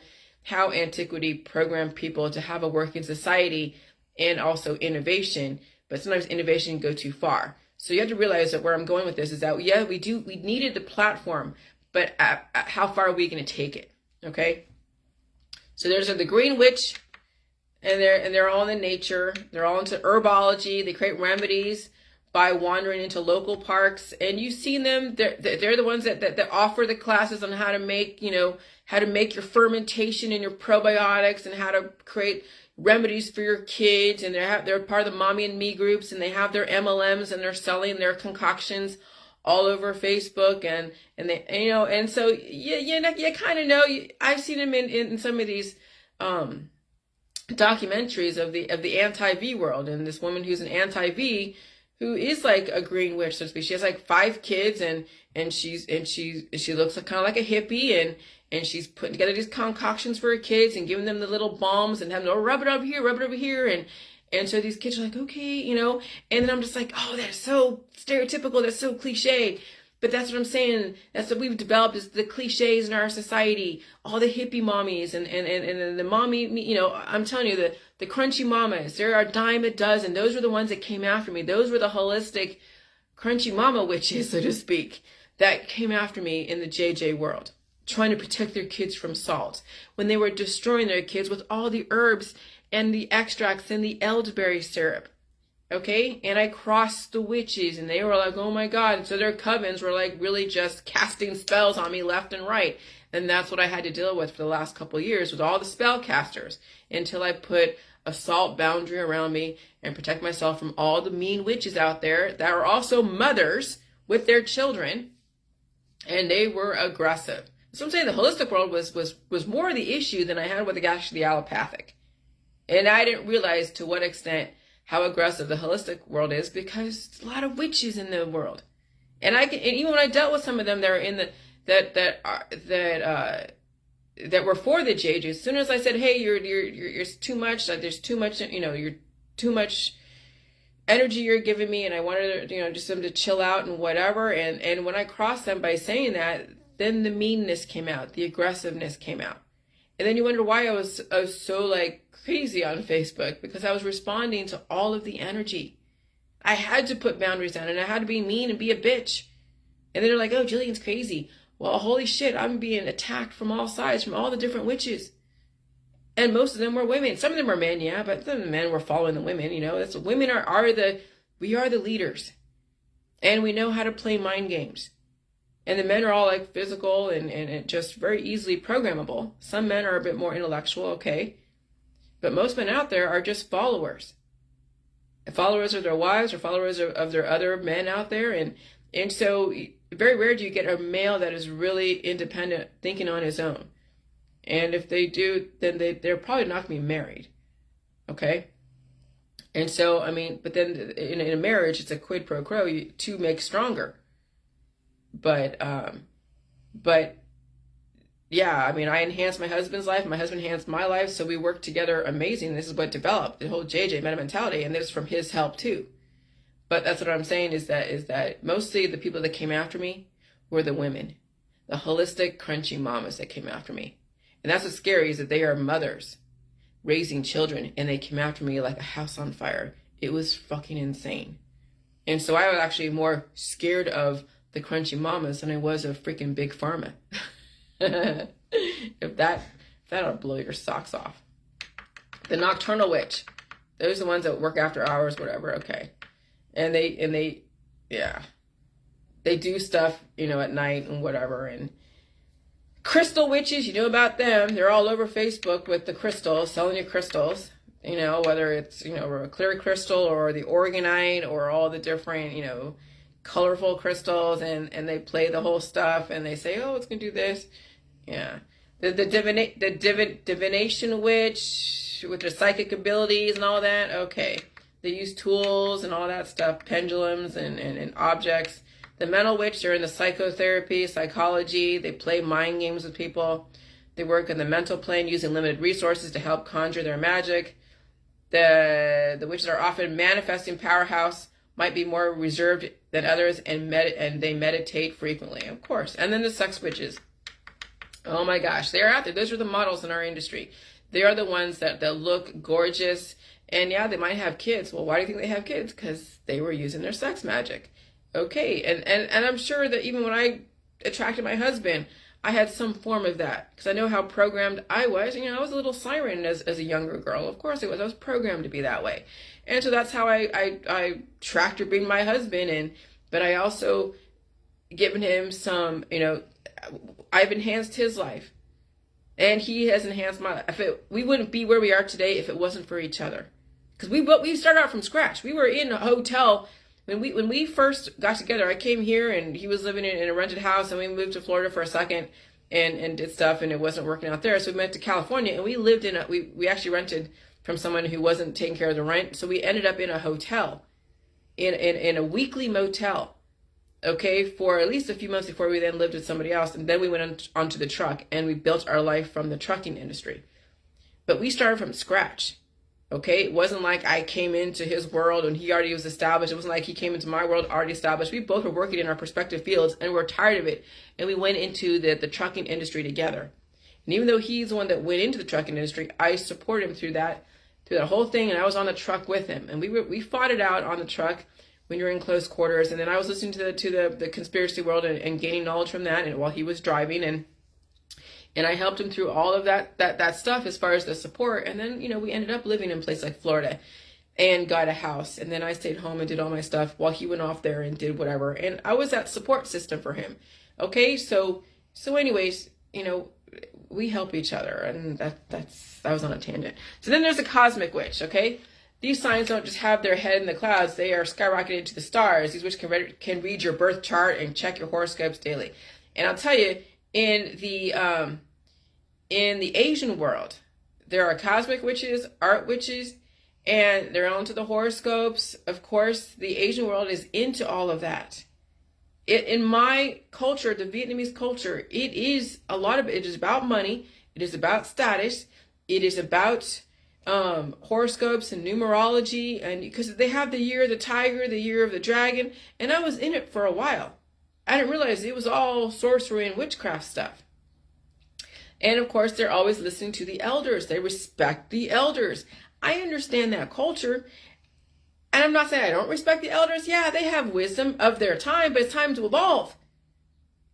antiquity programmed people to have a working society and also innovation. But sometimes innovation can go too far. So you have to realize that where I'm going with this is that, yeah, we needed the platform, but how far are we going to take it? Okay. So there's the green witch, and they're all into nature. They're all into herbology. They create remedies by wandering into local parks, and you've seen them. They're the ones that offer the classes on how to make, you know, how to make your fermentation and your probiotics, and how to create remedies for your kids. And they're part of the Mommy and Me groups, and they have their MLMs, and they're selling their concoctions all over Facebook, and they, you know, and so you kind of know. I've seen them in some of these documentaries of the anti-V world, and this woman who's an anti-V, who is like a green witch, so to speak. She has like 5 kids, and she looks like, kind of like a hippie, and she's putting together these concoctions for her kids and giving them the little balms and having them, rub it over here, and so these kids are like, okay, you know, and then I'm just like, oh, that's so stereotypical, that's so cliche. But that's what I'm saying. That's what we've developed, is the cliches in our society. All the hippie mommies and the mommy, you know, I'm telling you, the crunchy mamas, there are a dime a dozen. Those were the ones that came after me. Those were the holistic crunchy mama witches, so to speak, that came after me in the JJ world, trying to protect their kids from salt, when they were destroying their kids with all the herbs and the extracts and the elderberry syrup. Okay, and I crossed the witches, and they were like, oh my God. So their covens were like really just casting spells on me left and right. And that's what I had to deal with for the last couple of years, with all the spellcasters, until I put a salt boundary around me and protect myself from all the mean witches out there that are also mothers with their children, and they were aggressive. So I'm saying the holistic world was more the issue than I had with the allopathic. And I didn't realize to what extent how aggressive the holistic world is, because there's a lot of witches in the world. And even when I dealt with some of them that are in that were for the JJ, as soon as I said, hey, you're too much, there's too much, you know, you're too much energy you're giving me, and I wanted, you know, just them to chill out and whatever. And when I crossed them by saying that, then the meanness came out, the aggressiveness came out. And then you wonder why I was so like crazy on Facebook, because I was responding to all of the energy. I had to put boundaries down, and I had to be mean and be a bitch. And then they're like, oh, Jillian's crazy. Well, holy shit, I'm being attacked from all sides, from all the different witches. And most of them were women. Some of them were men, yeah, but some of the men were following the women, you know. Women we are the leaders. And we know how to play mind games. And the men are all like physical and just very easily programmable. Some men are a bit more intellectual, okay. But most men out there are just followers. Followers of their wives, or followers of their other men out there. And so very rare do you get a male that is really independent, thinking on his own. And if they do, then they're probably not going to be married. Okay? And so, I mean, but then in a marriage, it's a quid pro quo. Two make stronger. But yeah, I mean, I enhanced my husband's life. My husband enhanced my life. So we worked together amazing. This is what developed the whole JJ meta mentality. And this is from his help too. But that's what I'm saying is that mostly the people that came after me were the women, the holistic, crunchy mamas that came after me. And that's what's scary, is that they are mothers raising children, and they came after me like a house on fire. It was fucking insane. And so I was actually more scared of the crunchy mamas than I was of freaking big pharma. If that'll blow your socks off. The nocturnal witch, those are the ones that work after hours, whatever. Okay. And they do stuff, you know, at night and whatever. And crystal witches, you know about them. They're all over Facebook with the crystals, selling you crystals. You know, whether it's, you know, a clear crystal or the organite or all the different, you know, colorful crystals, and they play the whole stuff and they say, oh, it's going to do this. Yeah. The divination witch with their psychic abilities and all that. Okay. They use tools and all that stuff, pendulums and objects. The mental witch, they're in the psychotherapy, psychology. They play mind games with people. They work in the mental plane using limited resources to help conjure their magic. The witches are often manifesting powerhouse, might be more reserved than others, and they meditate frequently, of course. And then the sex witches. Oh my gosh, they are out there. Those are the models in our industry. They are the ones that look gorgeous, and yeah, they might have kids. Well, why do you think they have kids? Because they were using their sex magic. Okay, and I'm sure that even when I attracted my husband, I had some form of that, because I know how programmed I was. You know, I was a little siren as a younger girl. Of course I was. I was programmed to be that way. And so that's how I tracked her being my husband. But I also given him some, you know, I've enhanced his life. And he has enhanced my life. We wouldn't be where we are today if it wasn't for each other. Because we started out from scratch. We were in a hotel. When we first got together, I came here and he was living in a rented house, and we moved to Florida for a second and did stuff, and it wasn't working out there. So we went to California, and we lived in we actually rented from someone who wasn't taking care of the rent. So we ended up in a hotel, in a weekly motel, okay, for at least a few months before we then lived with somebody else. And then we went onto the truck, and we built our life from the trucking industry. But we started from scratch. Okay, it wasn't like I came into his world and he already was established. It wasn't like he came into my world already established. We both were working in our respective fields, and we're tired of it. And we went into the trucking industry together. And even though he's the one that went into the trucking industry, I supported him through that whole thing. And I was on the truck with him, and we fought it out on the truck when you're in close quarters. And then I was listening to the conspiracy world and gaining knowledge from that, and while he was driving, and I helped him through all of that stuff as far as the support. And then, you know, we ended up living in a place like Florida and got a house. And then I stayed home and did all my stuff while he went off there and did whatever. And I was that support system for him. Okay, so anyways, you know, we help each other. And that was on a tangent. So then there's a cosmic witch, okay? These signs don't just have their head in the clouds. They are skyrocketing to the stars. These witches can read your birth chart and check your horoscopes daily. And I'll tell you, in the Asian world, there are cosmic witches, art witches, and they're onto the horoscopes. Of course, the Asian world is into all of that. In my culture, the Vietnamese culture, it is about money. It is about status. It is about horoscopes and numerology, and because they have the year of the tiger, the year of the dragon, and I was in it for a while. I didn't realize it was all sorcery and witchcraft stuff. And of course, they're always listening to the elders. They respect the elders. I understand that culture. And I'm not saying I don't respect the elders. Yeah, they have wisdom of their time, but it's time to evolve.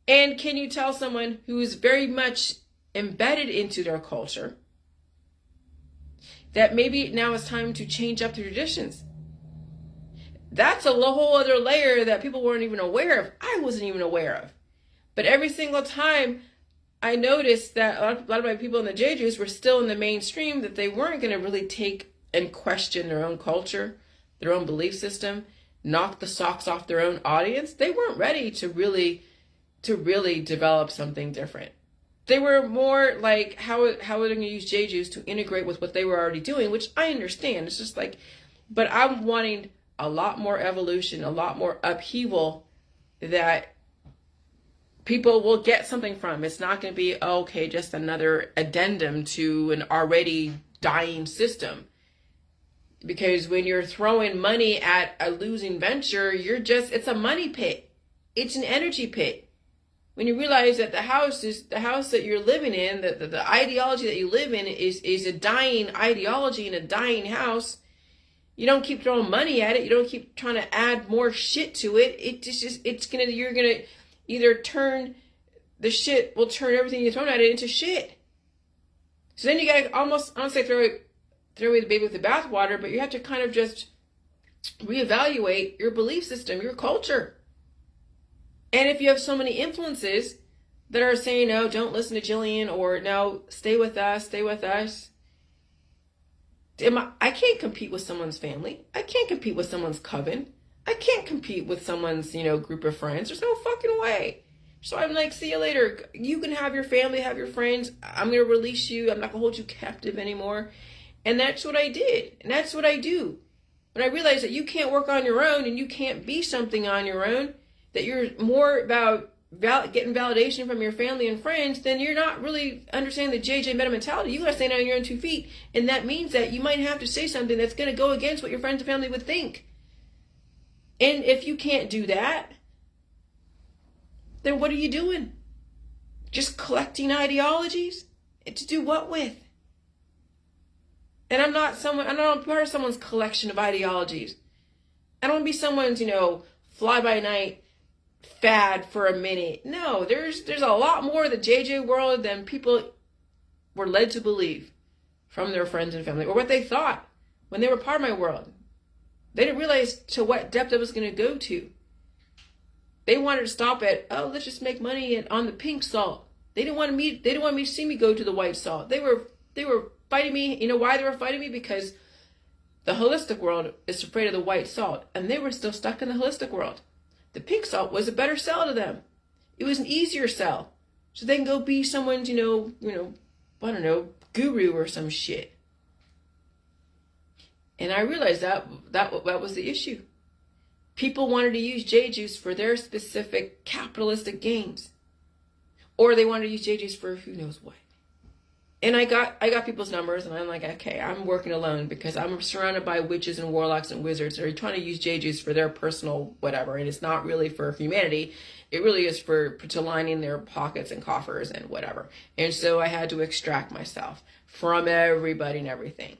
And can you tell someone who is very much embedded into their culture that maybe now it's time to change up the traditions? That's a whole other layer that people weren't even aware of. I wasn't even aware of. But every single time I noticed that a lot of my people in the Jejus were still in the mainstream, that they weren't going to really take and question their own culture, their own belief system, knock the socks off their own audience. They weren't ready to really develop something different. They were more like, how are they going to use Jejus to integrate with what they were already doing, which I understand. It's just like, but I'm wanting a lot more evolution, a lot more upheaval that people will get something from. It's not going to be, okay, just another addendum to an already dying system. Because when you're throwing money at a losing venture, it's a money pit. It's an energy pit. When you realize that the house that you're living in, the ideology that you live in is a dying ideology in a dying house, you don't keep throwing money at it. You don't keep trying to add more shit to it. You're gonna either turn everything you're throwing at it into shit. So then you gotta almost, I don't say throw away the baby with the bathwater, but you have to kind of just reevaluate your belief system, your culture. And if you have so many influences that are saying, no, don't listen to Jillian, or no, stay with us, I can't compete with someone's family. I can't compete with someone's coven. I can't compete with someone's, group of friends. There's no fucking way. So I'm like, see you later. You can have your family, have your friends. I'm going to release you. I'm not going to hold you captive anymore. And that's what I did. And that's what I do. When I realized that you can't work on your own and you can't be something on your own, that you're more about getting validation from your family and friends, then you're not really understanding the JJ meta mentality. You got to stand on your own 2 feet. And that means that you might have to say something that's going to go against what your friends and family would think. And if you can't do that, then what are you doing? Just collecting ideologies? And to do what with? And I'm not part of someone's collection of ideologies. I don't want to be someone's, fly-by-night fad for a minute. No, there's a lot more of the JJ world than people were led to believe from their friends and family, or what they thought when they were part of my world. They didn't realize to what depth I was going to go to. They wanted to stop at, let's just make money on the pink salt. They didn't want me to see me go to the white salt. They were fighting me. You know why they were fighting me? Because the holistic world is afraid of the white salt, and they were still stuck in the holistic world. The pink salt was a better sell to them. It was an easier sell. So they can go be someone's, I don't know, guru or some shit. And I realized that was the issue. People wanted to use J-Juice for their specific capitalistic gains. Or they wanted to use J-Juice for who knows what. And I got people's numbers, and I'm like, okay, I'm working alone because I'm surrounded by witches and warlocks and wizards that are trying to use J-Juice for their personal whatever. And it's not really for humanity. It really is to line in their pockets and coffers and whatever. And so I had to extract myself from everybody and everything.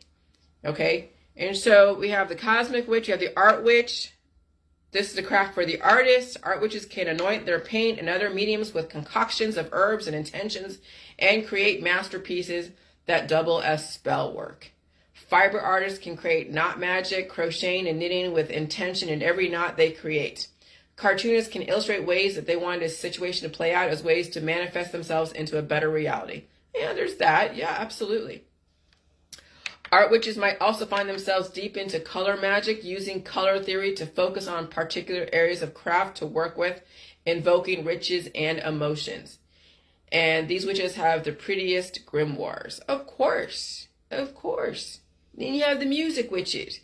Okay? And so we have the cosmic witch, you have the art witch. This is the craft for the artists. Art witches can anoint their paint and other mediums with concoctions of herbs and intentions and create masterpieces that double as spell work. Fiber artists can create knot magic, crocheting and knitting with intention in every knot they create. Cartoonists can illustrate ways that they want a situation to play out as ways to manifest themselves into a better reality. Yeah, there's that. Yeah, absolutely. Art witches might also find themselves deep into color magic, using color theory to focus on particular areas of craft to work with, invoking riches and emotions. And these witches have the prettiest grimoires. Of course. Of course. Then you have the music witches.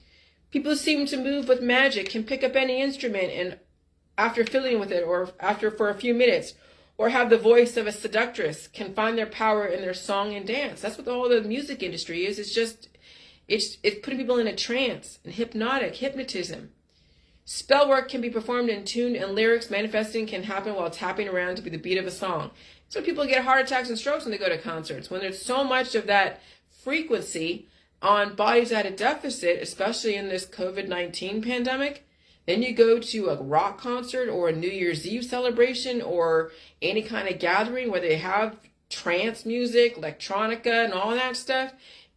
People who seem to move with magic, can pick up any instrument and after fiddling with it or after for a few minutes, or have the voice of a seductress, can find their power in their song and dance. That's what the whole music industry is. It's putting people in a trance and hypnotism. Spell work can be performed in tune and lyrics. Manifesting can happen while tapping around to be the beat of a song. So people get heart attacks and strokes when they go to concerts. When there's so much of that frequency on bodies at a deficit, especially in this COVID-19 pandemic, then you go to a rock concert or a New Year's Eve celebration or any kind of gathering where they have trance music, electronica, and all that stuff.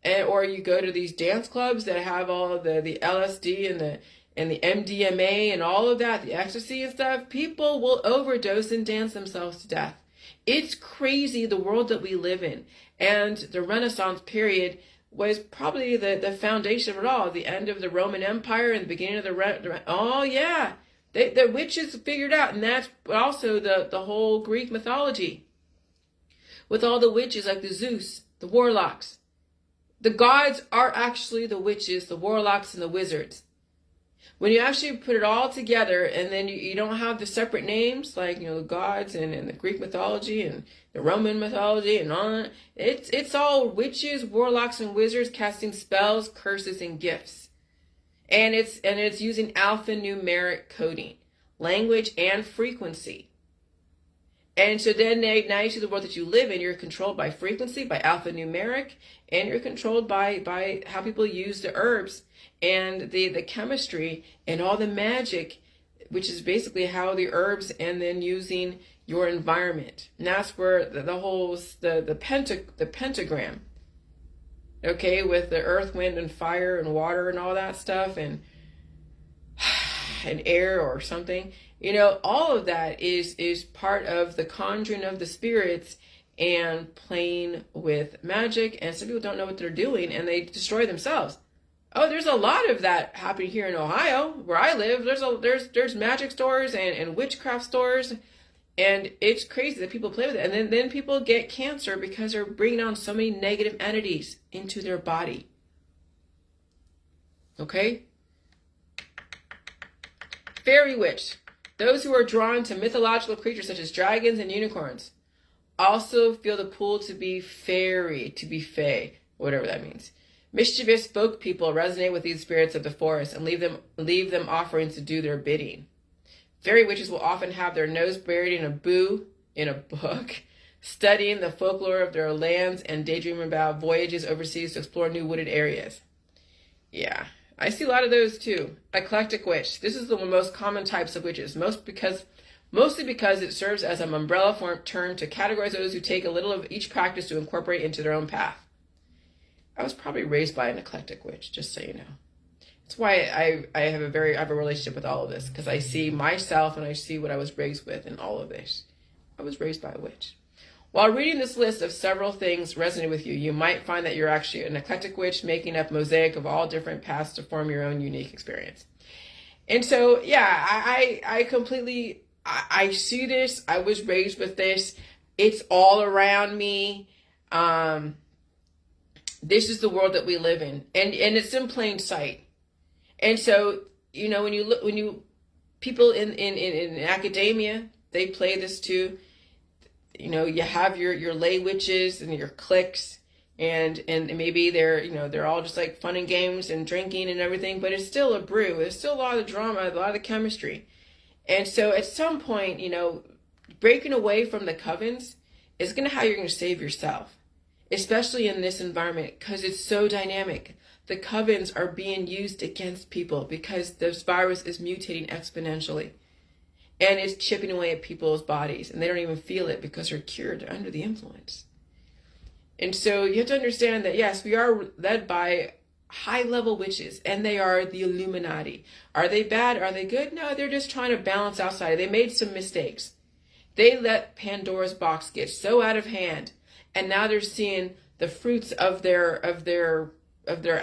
Or you go to these dance clubs that have all of the LSD and the MDMA and all of that, the ecstasy and stuff. People will overdose and dance themselves to death. It's crazy the world that we live in. And the Renaissance period was probably the foundation of it all. The end of the Roman Empire and the beginning of the witches figured out. And that's also the whole Greek mythology. With all the witches like the Zeus, the warlocks. The gods are actually the witches, the warlocks, and the wizards. When you actually put it all together, and then you don't have the separate names, like, the gods and the Greek mythology and the Roman mythology and all that, it's all witches, warlocks, and wizards casting spells, curses, and gifts. And it's using alphanumeric coding, language, and frequency. And so then now you see the world that you live in, you're controlled by frequency, by alphanumeric, and you're controlled by how people use the herbs and the chemistry and all the magic, which is basically how the herbs and then using your environment. And that's where the whole, the pentagram, okay, with the earth, wind, and fire and water and all that stuff and air or something. All of that is part of the conjuring of the spirits and playing with magic. And some people don't know what they're doing and they destroy themselves. Oh, there's a lot of that happening here in Ohio, where I live. There's magic stores and witchcraft stores, and it's crazy that people play with it. And then people get cancer because they're bringing on so many negative entities into their body. Okay? Fairy witch. Those who are drawn to mythological creatures such as dragons and unicorns also feel the pull to be fairy, to be fae, whatever that means. Mischievous folk people resonate with these spirits of the forest and leave them offerings to do their bidding. Fairy witches will often have their nose buried in a book, studying the folklore of their lands and daydreaming about voyages overseas to explore new wooded areas. Yeah, I see a lot of those too. Eclectic witch. This is the most common types of witches, mostly because it serves as an umbrella term to categorize those who take a little of each practice to incorporate into their own path. I was probably raised by an eclectic witch, just so you know. That's why I have a relationship with all of this, because I see myself and I see what I was raised with in all of this. I was raised by a witch. While reading this list of several things resonate with you, you might find that you're actually an eclectic witch making up a mosaic of all different paths to form your own unique experience. And so, yeah, I completely, I see this. I was raised with this. It's all around me. This is the world that we live in, and it's in plain sight. And so, you know, people in academia, they play this too. You know, you have your lay witches and your cliques, and maybe they're all just like fun and games and drinking and everything, but it's still a brew. There's still a lot of drama, a lot of the chemistry. And so at some point, you know, breaking away from the covens is going to how you're going to save yourself, especially in this environment, because it's so dynamic. The covens are being used against people because this virus is mutating exponentially. And it's chipping away at people's bodies, and they don't even feel it because they're cured. They're under the influence. And so you have to understand that, yes, we are led by high-level witches, and they are the Illuminati. Are they bad? Are they good? No, they're just trying to balance outside. They made some mistakes. They let Pandora's box get so out of hand, and now they're seeing the fruits of their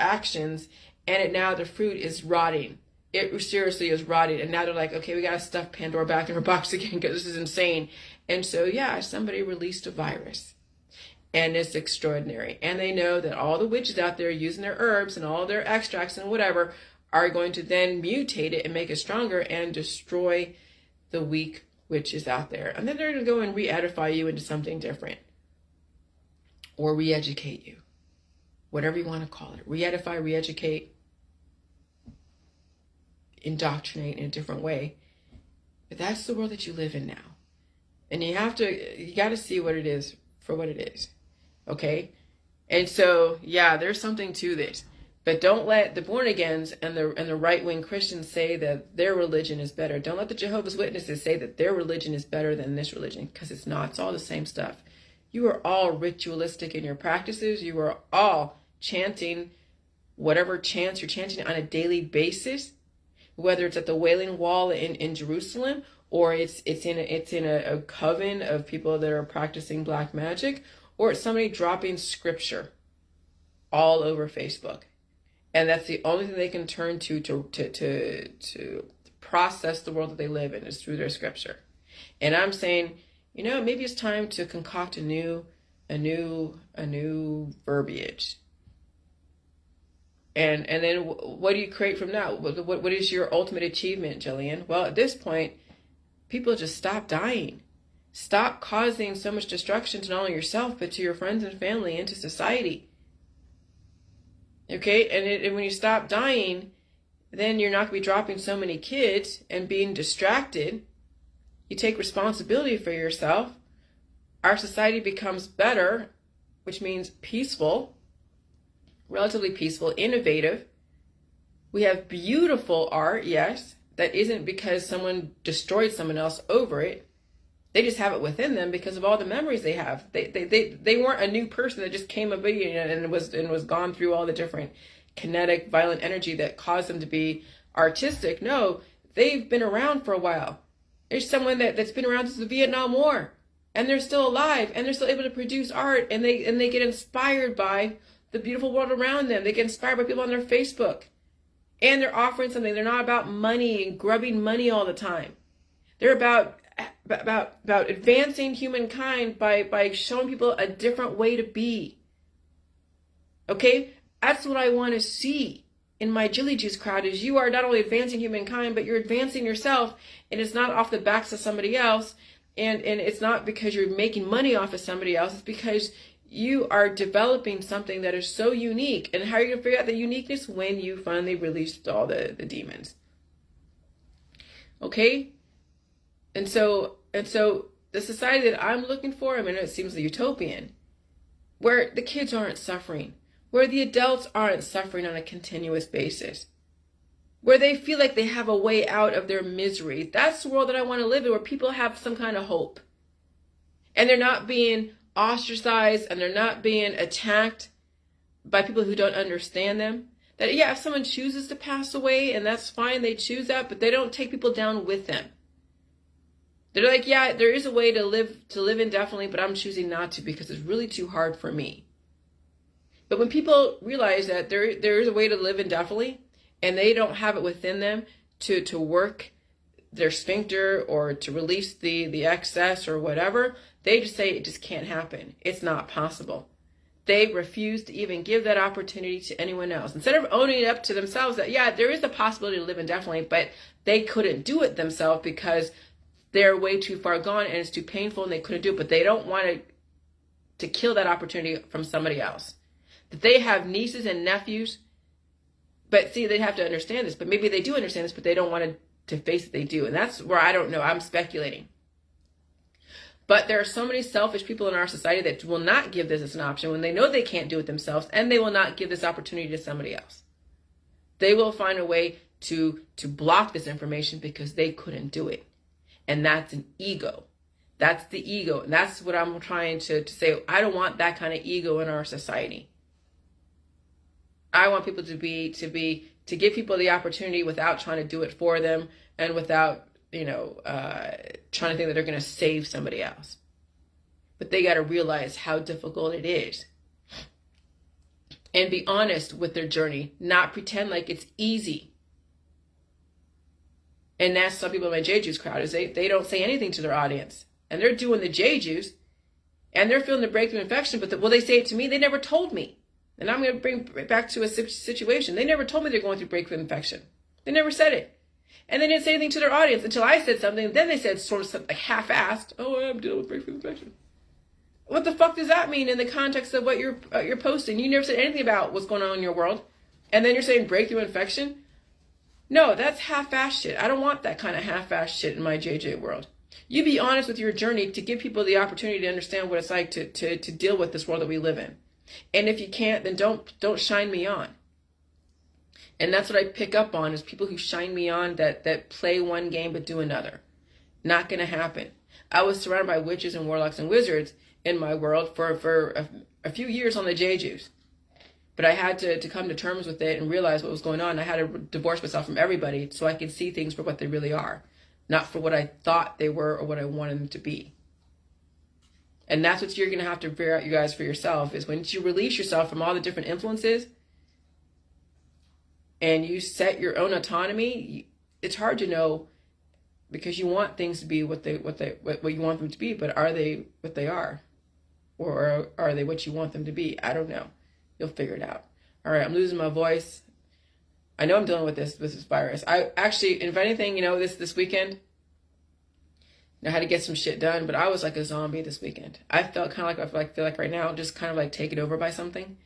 actions, and now the fruit is rotting. It seriously is rotting, and now they're like, okay, we gotta stuff Pandora back in her box again because this is insane. And so, yeah, somebody released a virus, and it's extraordinary. And they know that all the witches out there using their herbs and all their extracts and whatever are going to then mutate it and make it stronger and destroy the weak witches out there. And then they're gonna go and re-edify you into something different, or re-educate you, whatever you want to call it. Re-edify, re-educate, indoctrinate in a different way. But that's the world that you live in now. And you got to see what it is for what it is. Okay? And so, yeah, there's something to this. But don't let the born-agains and the right-wing Christians say that their religion is better. Don't let the Jehovah's Witnesses say that their religion is better than this religion, because it's not. It's all the same stuff. You are all ritualistic in your practices. You are all chanting whatever chants you're chanting on a daily basis, whether it's at the Wailing Wall in Jerusalem, or it's in a coven of people that are practicing black magic, or it's somebody dropping scripture all over Facebook. And that's the only thing they can turn to process the world that they live in, is through their scripture. And I'm saying, you know, maybe it's time to concoct a new verbiage. And then what do you create from that? What is your ultimate achievement, Jillian? Well, at this point, people just stop dying. Stop causing so much destruction to not only yourself, but to your friends and family and to society. Okay? And when you stop dying, then you're not going to be dropping so many kids and being distracted. You take responsibility for yourself. Our society becomes better, which means peaceful. Relatively peaceful, innovative. We have beautiful art, yes, that isn't because someone destroyed someone else over it. They just have it within them because of all the memories they have. They weren't a new person that just came a being and was gone through all the different kinetic, violent energy that caused them to be artistic. No, they've been around for a while. There's someone that's been around since the Vietnam War, and they're still alive, and they're still able to produce art, and they get inspired by the beautiful world around them. They get inspired by people on their Facebook. And they're offering something. They're not about money and grubbing money all the time. They're about advancing humankind by showing people a different way to be. Okay? That's what I want to see in my Jilly Juice crowd, is you are not only advancing humankind, but you're advancing yourself, and it's not off the backs of somebody else, and it's not because you're making money off of somebody else. It's because you are developing something that is so unique. And how are you going to figure out the uniqueness? When you finally released all the demons. Okay? And so the society that I'm looking for, I mean, it seems utopian, where the kids aren't suffering, where the adults aren't suffering on a continuous basis, where they feel like they have a way out of their misery. That's the world that I want to live in, where people have some kind of hope. And they're not being ostracized, and they're not being attacked by people who don't understand them. That, yeah, if someone chooses to pass away, and that's fine, they choose that, but they don't take people down with them. They're like, yeah, there is a way to live indefinitely, but I'm choosing not to because it's really too hard for me. But when people realize that there is a way to live indefinitely, and they don't have it within them to work their sphincter or to release the excess or whatever, they just say it just can't happen. It's not possible. They refuse to even give that opportunity to anyone else. Instead of owning up to themselves that, yeah, there is a possibility to live indefinitely, but they couldn't do it themselves because they're way too far gone and it's too painful and they couldn't do it, but they don't want to kill that opportunity from somebody else. That they have nieces and nephews, but see, they have to understand this, but maybe they do understand this, but they don't want to face it, they do. And that's where I don't know, I'm speculating. But there are so many selfish people in our society that will not give this as an option when they know they can't do it themselves, and they will not give this opportunity to somebody else. They will find a way to block this information because they couldn't do it. And that's an ego. That's the ego. And that's what I'm trying to say. I don't want that kind of ego in our society. I want people to give people the opportunity without trying to do it for them and without, trying to think that they're going to save somebody else. But they got to realize how difficult it is. And be honest with their journey, not pretend like it's easy. And that's some people in my J Juice crowd, is they don't say anything to their audience. And they're doing the J Juice, and they're feeling the breakthrough infection, but will they say it to me? They never told me. And I'm going to bring it back to a situation. They never told me they're going through breakthrough infection. They never said it. And they didn't say anything to their audience until I said something. Then they said sort of something like half-assed, oh, I'm dealing with breakthrough infection. What the fuck does that mean in the context of what you're posting? You never said anything about what's going on in your world. And then you're saying breakthrough infection? No, that's half-assed shit. I don't want that kind of half-assed shit in my JJ world. You be honest with your journey to give people the opportunity to understand what it's like to deal with this world that we live in. And if you can't, then don't shine me on. And that's what I pick up on, is people who shine me on that play one game but do another. Not going to happen. I was surrounded by witches and warlocks and wizards in my world for a few years on the J Juice. But I had to come to terms with it and realize what was going on. I had to divorce myself from everybody so I could see things for what they really are, not for what I thought they were or what I wanted them to be. And that's what you're going to have to figure out, you guys, for yourself, is when you release yourself from all the different influences and you set your own autonomy, it's hard to know, because you want things to be what you want them to be, but are they what they are? Or are they what you want them to be? I don't know. You'll figure it out. All right, I'm losing my voice. I know I'm dealing with this virus. I actually, if anything, this weekend, I had to get some shit done, but I was like a zombie this weekend. I felt kind of like I feel like right now, just kind of like taken over by something.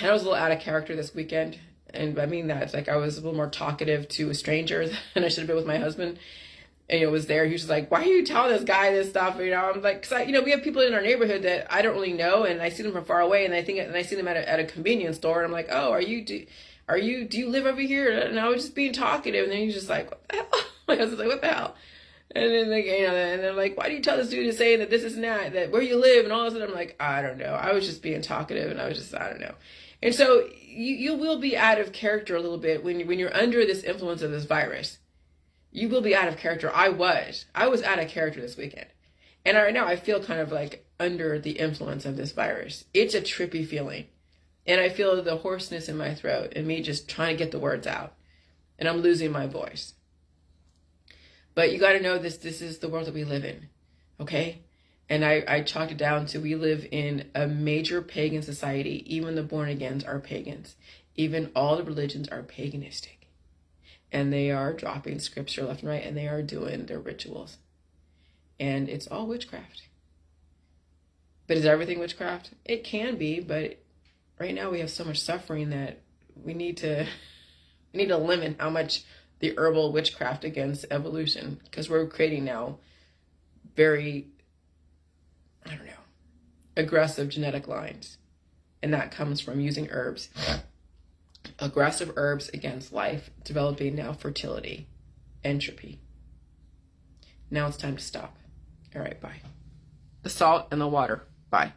And I was a little out of character this weekend. And I mean that, it's like I was a little more talkative to a stranger than I should have been with my husband. And was there. He was just like, why are you telling this guy this stuff? I'm like, because we have people in our neighborhood that I don't really know, and I see them from far away, and I see them at a convenience store, and I'm like, oh, do you live over here? And I was just being talkative, and then he's just like, what the hell? My husband's like, what the hell? And then and I'm like, why do you tell this dude to say that this is not, that where you live and all this? And I'm like, I don't know. I was just being talkative, and I don't know. And so you will be out of character a little bit when you're under this influence of this virus. You will be out of character. I was out of character this weekend. And right now I feel kind of like under the influence of this virus. It's a trippy feeling. And I feel the hoarseness in my throat and me just trying to get the words out. And I'm losing my voice. But you got to know this is the world that we live in. Okay? And I chalked it down to we live in a major pagan society. Even the born-agains are pagans. Even all the religions are paganistic. And they are dropping scripture left and right, and they are doing their rituals. And it's all witchcraft. But is everything witchcraft? It can be, but right now we have so much suffering that we need to limit how much the herbal witchcraft against evolution, because we're creating now very, I don't know, aggressive genetic lines. And that comes from using herbs. Aggressive herbs against life, developing now fertility, entropy. Now it's time to stop. All right, bye. The salt and the water. Bye.